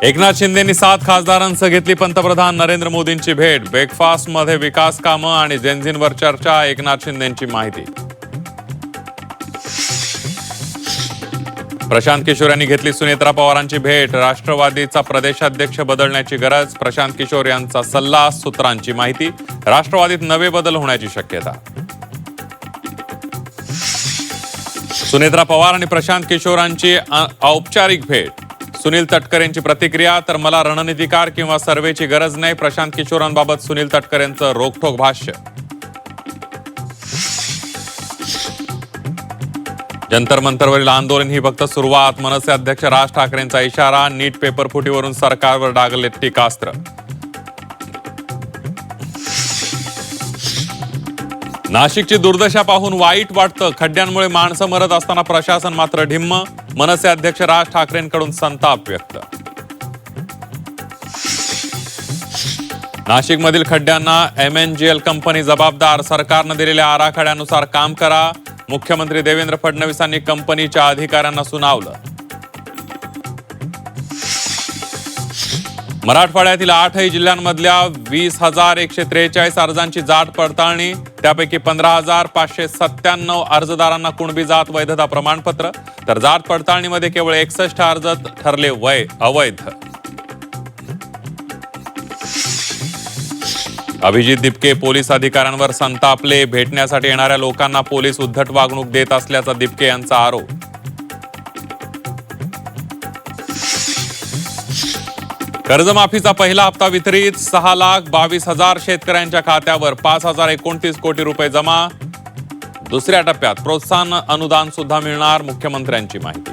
एकनाथ शिंदेंनी 7 खासदारांसह घेतली पंतप्रधान नरेंद्र मोदींची भेट. ब्रेकफास्टमध्ये विकास कामं आणि जेनझींवर चर्चा. एकनाथ शिंदेंची माहिती. प्रशांत किशोर यांनी घेतली सुनेत्रा पवारांची भेट. राष्ट्रवादीचा प्रदेशाध्यक्ष बदलण्याची गरज. प्रशांत किशोर यांचा सल्ला. सूत्रांची माहिती. राष्ट्रवादीत नवे बदल होण्याची शक्यता. सुनेत्रा पवार आणि प्रशांत किशोरांची औपचारिक भेट. सुनील तटकरे यांची प्रतिक्रिया. तर मला रणनीतिकार किंवा सर्वेची गरज नाही. प्रशांत किशोरांबाबत सुनील तटकरे यांचं रोखठोक भाष्य. जंतर मंतरवरील आंदोलन ही फक्त सुरुवात. मनसे अध्यक्ष राज ठाकरेंचा इशारा. नीट पेपर फुटीवरून सरकारवर डागले टीकास्त्र. नाशिकची दुर्दशा पाहून वाईट वाटतं. खड्ड्यांमुळे माणसं मरत असताना प्रशासन मात्र ढिम्म. मनसे अध्यक्ष राज ठाकरेंकडून संताप व्यक्त. नाशिकमधील खड्ड्यांना MNGL कंपनी जबाबदार. सरकारनं दिलेल्या आराखड्यानुसार काम करा. मुख्यमंत्री देवेंद्र फडणवीसांनी कंपनीच्या अधिकाऱ्यांना सुनावलं. मराठवाड्यातील 8 जिल्ह्यांमधल्या 20,143 अर्जांची जात पडताळणी. त्यापैकी 15,597 अर्जदारांना कुणबी जात वैधता प्रमाणपत्र. तर जात पडताळणीमध्ये केवळ 61 अर्ज ठरले अवैध. अभिजित दिपके पोलीस अधिकाऱ्यांवर संतापले. भेटण्यासाठी येणाऱ्या लोकांना पोलीस उद्धट वागणूक देत असल्याचा दिपके यांचा आरोप. कर्जमाफीचा पहिला हप्ता वितरित. 6,22,000 शेतकऱ्यांच्या खात्यावर 5,029 कोटी रुपये जमा. दुसऱ्या टप्प्यात प्रोत्साहन अनुदान सुद्धा मिळणार. मुख्यमंत्र्यांची माहिती.